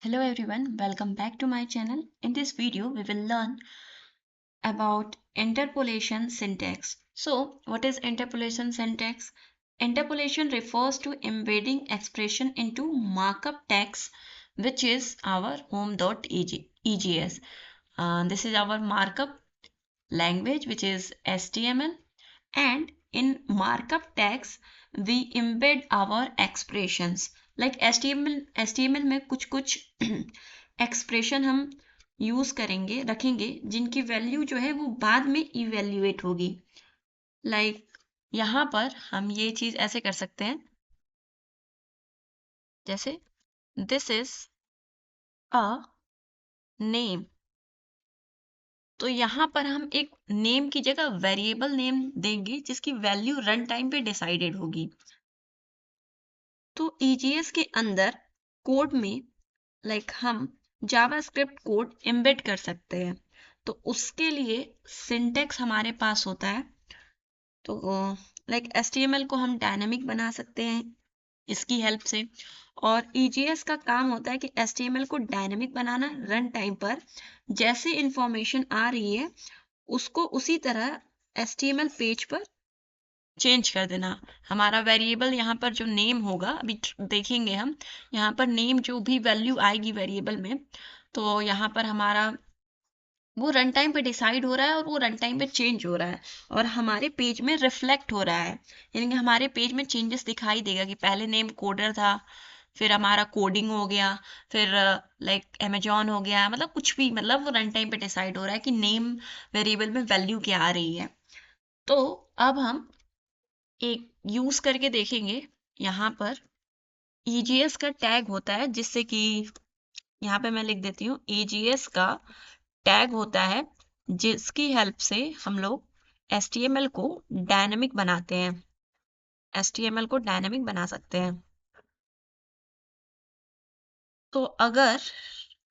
Hello everyone, welcome back to my channel. In this video, we will learn about interpolation syntax. So, what is interpolation syntax? Interpolation refers to embedding expression into markup text, which is our home.egs. This is our markup language, which is HTML, and in markup text we embed our expressions. like HTML में कुछ expression हम use करेंगे, रखेंगे, जिनकी value जो है वो बाद में इवेल्युएट होगी. यहाँ पर हम ये चीज ऐसे कर सकते हैं, जैसे दिस इज अ नेम. तो यहाँ पर हम एक नेम की जगह वेरिएबल नेम देंगे जिसकी वैल्यू रन टाइम पे डिसाइडेड होगी. तो EGS के अंदर कोड में हम जावास्क्रिप्ट कोड एम्बेड कर सकते हैं. तो उसके लिए सिंटेक्स हमारे पास होता है. तो HTML को हम डायनामिक बना सकते हैं इसकी हेल्प से, और EGS का काम होता है कि HTML को डायनामिक बनाना, रन टाइम पर जैसे इंफॉर्मेशन आ रही है उसको उसी तरह HTML पेज पर चेंज कर देना. हमारा वेरिएबल यहाँ पर जो नेम होगा, अभी देखेंगे हम, यहाँ पर नेम जो भी वैल्यू आएगी वेरिएबल में, तो यहाँ पर हमारा वो रन टाइम पे डिसाइड हो रहा है और वो रन टाइम पे चेंज हो रहा है और हमारे पेज में रिफ्लेक्ट हो रहा है. यानी कि हमारे पेज में चेंजेस दिखाई देगा कि पहले नेम कोडर था, फिर हमारा कोडिंग हो गया, फिर अमेजॉन हो गया, मतलब कुछ भी, मतलब वो रन टाइम पे डिसाइड हो रहा है कि नेम वेरिएबल में वैल्यू क्या आ रही है. तो अब हम एक यूज करके देखेंगे. यहाँ पर EGS का टैग होता है, जिससे कि यहाँ पे मैं लिख देती हूँ, EGS का टैग होता है जिसकी हेल्प से हम लोग HTML को डायनामिक बनाते हैं, HTML को डायनामिक बना सकते हैं. तो अगर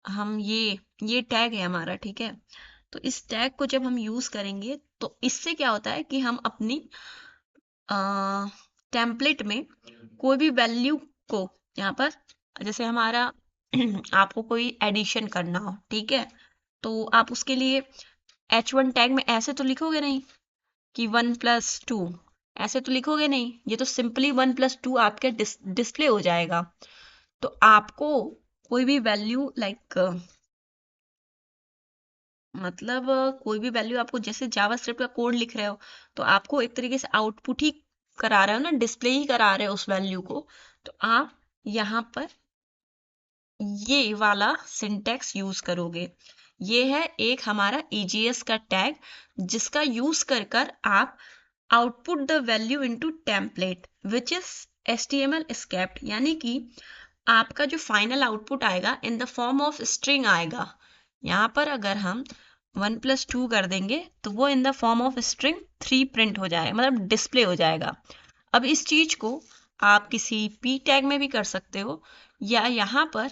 हम ये टैग है हमारा, ठीक है, तो इस टैग को जब हम यूज करेंगे तो इससे क्या होता है कि हम अपनी टेम्पलेट में कोई भी वैल्यू को, यहाँ पर जैसे हमारा आपको कोई एडिशन करना हो, ठीक है, तो आप उसके लिए H1 टैग में ऐसे तो लिखोगे नहीं कि 1+2, ऐसे तो लिखोगे नहीं. ये तो सिंपली 1+2 आपके डिस्प्ले हो जाएगा. तो आपको कोई भी वैल्यू कोई भी वैल्यू आपको, जैसे जावास्क्रिप्ट का कोड लिख रहे हो तो आपको एक तरीके से आउटपुट ही करा रहे हो ना, डिस्प्ले ही करा रहे हो उस वैल्यू को. तो आप यहाँ पर ये वाला सिंटेक्स यूज करोगे. ये है एक हमारा EGS का टैग, जिसका यूज कर कर आप output the value into template which is HTML script. यानी कि आपका जो फाइनल आउटपुट आएगा in the form of string आएगा. यहाँ पर अगर हम 1+2 कर देंगे तो वो in the form of string 3 print हो जाएगा, मतलब डिस्प्ले हो जाएगा. अब इस चीज को आप किसी P टैग में भी कर सकते हो, या यहाँ पर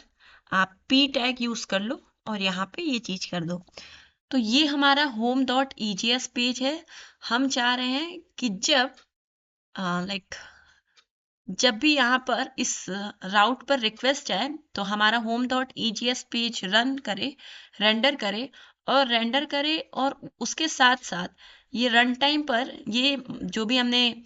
आप P टैग यूज कर लो और यहाँ पे ये चीज कर दो. तो ये हमारा home.egs पेज है. हम चाह रहे हैं कि जब भी यहाँ पर इस राउट पर रिक्वेस्ट आए तो हमारा home.egs पेज रेंडर करे, और उसके साथ साथ ये रन टाइम पर ये जो भी हमने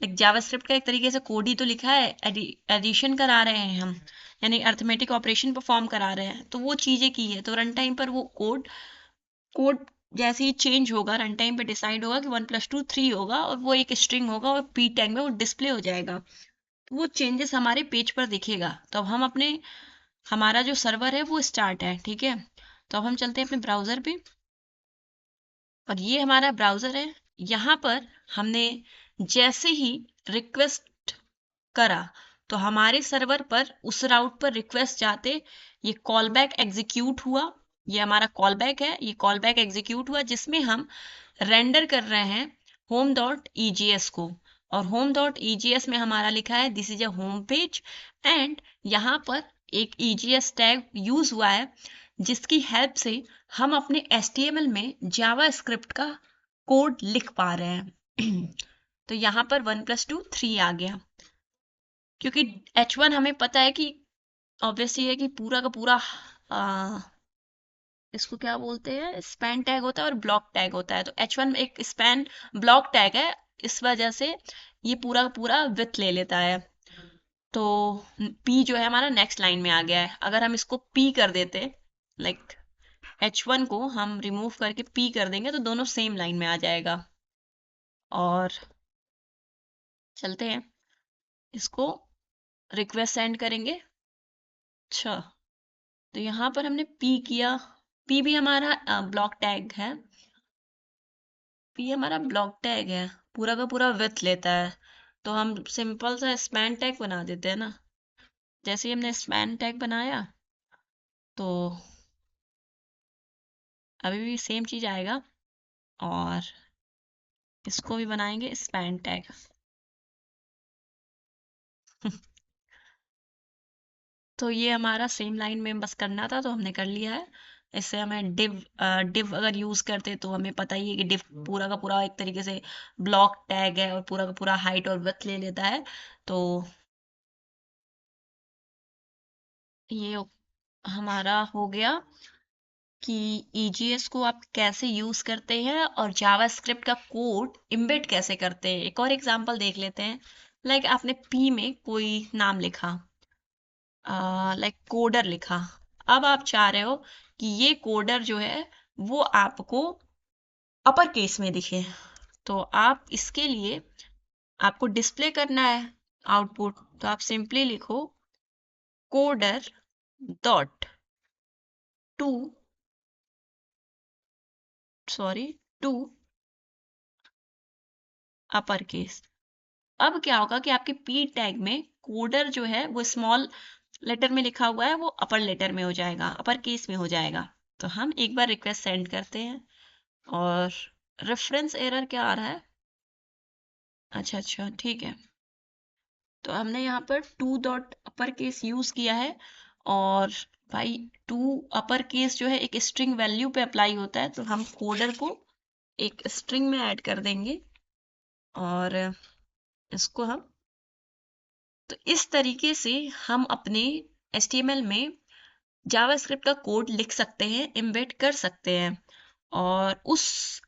जावास्क्रिप्ट का एक तरीके से कोड ही तो लिखा है, एडिशन करा रहे हैं हम, यानी अर्थमेटिक ऑपरेशन परफॉर्म करा रहे हैं, तो वो चीजें की है. तो रन टाइम पर वो कोड जैसे ही चेंज होगा, रन टाइम पे डिसाइड होगा कि 1+2 3 होगा और वो एक स्ट्रिंग होगा और P टैग में वो डिस्प्ले हो जाएगा. तो वो चेंजेस हमारे पेज पर दिखेगा. तो अब हम हमारा जो सर्वर है वो स्टार्ट है, ठीक है. तो अब हम चलते हैं अपने ब्राउजर पे, और ये हमारा ब्राउजर है. यहाँ पर हमने जैसे ही रिक्वेस्ट करा तो हमारे सर्वर पर उस राउट पर रिक्वेस्ट जाते ये कॉल बैक एग्जीक्यूट हुआ. ये हमारा कॉल बैक है, ये कॉल बैक एग्जीक्यूट हुआ जिसमें हम रेंडर कर रहे हैं home.egs को. और home.egs में हमारा लिखा है this is a home page, and यहाँ पर एक EGS टैग यूज हुआ है जिसकी हेल्प से हम अपने HTML में जावास्क्रिप्ट का कोड लिख पा रहे हैं. तो यहाँ पर 1+2 3 आ गया, क्योंकि H1 हमें पता है कि ऑब्वियसली है कि पूरा का पूरा आ, इसको क्या बोलते हैं, स्पैन टैग होता है और ब्लॉक टैग होता है। तो H1 एक स्पैन ब्लॉक टैग है, इस वजह से ये पूरा का पूरा विथ ले लेता है। तो P जो है हमारा नेक्स्ट लाइन में आ गया है। अगर हम इसको P कर देते, लाइक H1 को हम रिमूव करके P कर देंगे तो दोनों सेम लाइन में आ जाएगा। और चलते हैं, इसको रिक्वेस्ट सेंड करेंगे। अच्छा, तो यहाँ पर हमने P किया, P भी हमारा ब्लॉक टैग है, P हमारा ब्लॉक टैग है, पूरा का पूरा विथ लेता है। तो हम सिंपल सा स्पैन टैग बना देते हैं ना। जैसे ही हमने स्पैन टैग बनाया तो अभी भी सेम चीज आएगा, और इसको भी बनाएंगे स्पैन टैग। तो ये हमारा सेम लाइन में बस करना था, तो हमने कर लिया है। इससे हमें डिव अगर यूज करते तो हमें पता ही है कि डिव पूरा का पूरा एक तरीके से ब्लॉक टैग है और पूरा का पूरा हाइट और विड्थ ले लेता है। तो ये हमारा हो गया कि ईजीएस को आप कैसे यूज करते हैं और जावास्क्रिप्ट का कोड इम्बेड कैसे करते हैं। एक और एग्जांपल देख लेते हैं। लाइक आपने पी में कोई नाम लिखा, लाइक कोडर लिखा। अब आप चाह रहे हो कि ये कोडर जो है वो आपको अपर केस में दिखे। तो आप इसके लिए आपको डिस्प्ले करना है आउटपुट, तो आप सिंपली लिखो coder dot to sorry to upper case. अब क्या होगा कि आपके पी टैग में कोडर जो है वो स्मॉल लेटर में लिखा हुआ है, वो अपर लेटर में हो जाएगा, अपर केस में हो जाएगा। तो हम एक बार रिक्वेस्ट सेंड करते हैं, और रेफरेंस एरर क्या आ रहा है? अच्छा अच्छा, ठीक है। तो हमने यहाँ पर to dot upper case use किया है, और भाई टू अपर केस जो है एक स्ट्रिंग वैल्यू पे अप्लाई होता है, तो हम कोडर को एक स्ट्रिंग में ऐड कर देंगे, और इसको हम, तो इस तरीके से हम अपने HTML में जावास्क्रिप्ट का कोड लिख सकते हैं, एम्बेड कर सकते हैं, और उस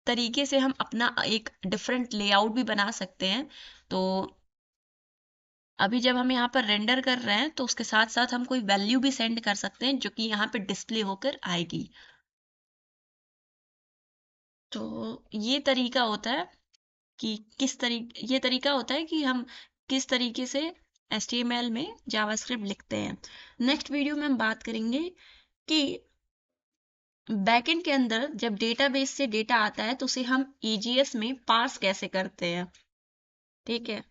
तरीके से हम अपना एक डिफरेंट लेआउट भी बना सकते हैं। तो अभी जब हम यहाँ पर रेंडर कर रहे हैं तो उसके साथ साथ हम कोई वैल्यू भी सेंड कर सकते हैं जो कि यहाँ पे डिस्प्ले होकर आएगी। तो ये तरीका होता है कि ये तरीका होता है कि हम किस तरीके से HTML में जावास्क्रिप्ट लिखते हैं। नेक्स्ट वीडियो में हम बात करेंगे कि बैकएंड के अंदर जब डेटाबेस से डेटा आता है तो उसे हम EGS में पार्स कैसे करते हैं। ठीक है।